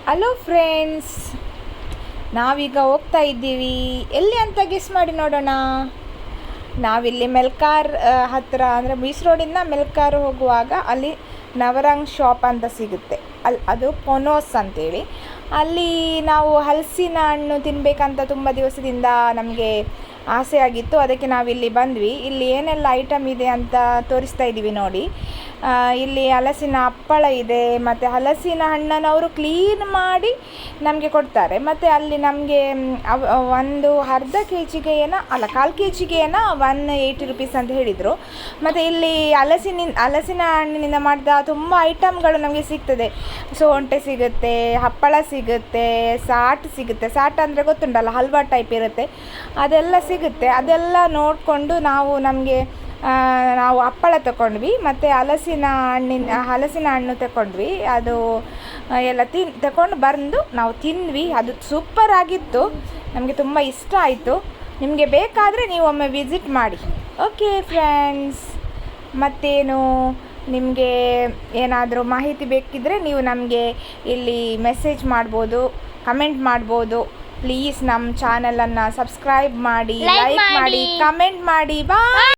Hello friends, ನಾವೀಗ ಹೋಗ್ತಾ ಇದ್ದೀವಿ ಎಲ್ಲಿ ಅಂತ ಗೆಸ್ ಮಾಡಿ ನೋಡೋಣ. ನಾವಿಲ್ಲಿ ಮೆಲ್ಕಾರ್ ಹತ್ತಿರ ಅಂದರೆ ಬೀಚ್ ರೋಡಿಂದ ಮೆಲ್ಕಾರ್ ಹೋಗುವಾಗ ಅಲ್ಲಿ ನವರಂಗ್ ಶಾಪ್ ಅಂತ ಸಿಗುತ್ತೆ. ಅದು ಪೊನೋಸ್ ಅಂತೇಳಿ. ಅಲ್ಲಿ ನಾವು ಹಲಸಿನ ಹಣ್ಣು ತಿನ್ನಬೇಕಂತ ತುಂಬ ದಿವಸದಿಂದ ನಮಗೆ ಆಸೆ ಆಗಿತ್ತು. ಅದಕ್ಕೆ ನಾವಿಲ್ಲಿ ಬಂದ್ವಿ. ಇಲ್ಲಿ ಏನೆಲ್ಲ ಐಟಮ್ ಇದೆ ಅಂತ ತೋರಿಸ್ತಾ ಇದ್ದೀವಿ ನೋಡಿ. ಇಲ್ಲಿ ಹಲಸಿನ ಹಪ್ಪಳ ಇದೆ, ಮತ್ತು ಹಲಸಿನ ಹಣ್ಣನ್ನು ಅವರು ಕ್ಲೀನ್ ಮಾಡಿ ನಮಗೆ ಕೊಡ್ತಾರೆ. ಮತ್ತು ಅಲ್ಲಿ ನಮಗೆ ಒಂದು ಅರ್ಧ ಕೆ ಜಿಗೆ ಏನೋ ಅಲ್ಲ, 1/4 ಕೆ ಜಿಗೆ ಏನೋ 180 ರುಪೀಸ್ ಅಂತ ಹೇಳಿದರು. ಮತ್ತು ಇಲ್ಲಿ ಹಲಸಿನ ಹಣ್ಣಿನಿಂದ ಮಾಡಿದ ತುಂಬ ಐಟಮ್ಗಳು ನಮಗೆ ಸಿಗ್ತದೆ. ಸೋಂಟೆ ಸಿಗುತ್ತೆ, ಹಪ್ಪಳ ಸಿಗುತ್ತೆ, ಸಾಟ್ ಸಿಗುತ್ತೆ. ಸಾಟ್ ಅಂದರೆ ಗೊತ್ತುಂಟಲ್ಲ, ಹಲ್ವಾ ಟೈಪ್ ಇರುತ್ತೆ, ಅದೆಲ್ಲ ಸಿಗುತ್ತೆ. ಅದೆಲ್ಲ ನೋಡಿಕೊಂಡು ನಾವು ಹಪ್ಪಳ ತಗೊಂಡ್ವಿ, ಮತ್ತು ಹಲಸಿನ ಹಣ್ಣು ತಗೊಂಡ್ವಿ. ಅದು ಎಲ್ಲ ತಗೊಂಡು ಬಂದು ನಾವು ತಿಂದ್ವಿ. ಅದು ಸೂಪರ್ ಆಗಿತ್ತು, ನಮಗೆ ತುಂಬ ಇಷ್ಟ ಆಯಿತು. ನಿಮಗೆ ಬೇಕಾದರೆ ನೀವು ಒಮ್ಮೆ ವಿಸಿಟ್ ಮಾಡಿ. ಓಕೆ ಫ್ರೆಂಡ್ಸ್, ಮತ್ತೇನು ನಿಮಗೆ ಏನಾದರೂ ಮಾಹಿತಿ ಬೇಕಿದ್ದರೆ ನೀವು ನಮಗೆ ಇಲ್ಲಿ ಮೆಸೇಜ್ ಮಾಡ್ಬೋದು, ಕಮೆಂಟ್ ಮಾಡ್ಬೋದು. ಪ್ಲೀಸ್ ನಮ್ಮ ಚಾನಲನ್ನು ಸಬ್ಸ್ಕ್ರೈಬ್ ಮಾಡಿ, ಲೈಕ್ ಮಾಡಿ, ಕಮೆಂಟ್ ಮಾಡಿ. ಬಾಯ್.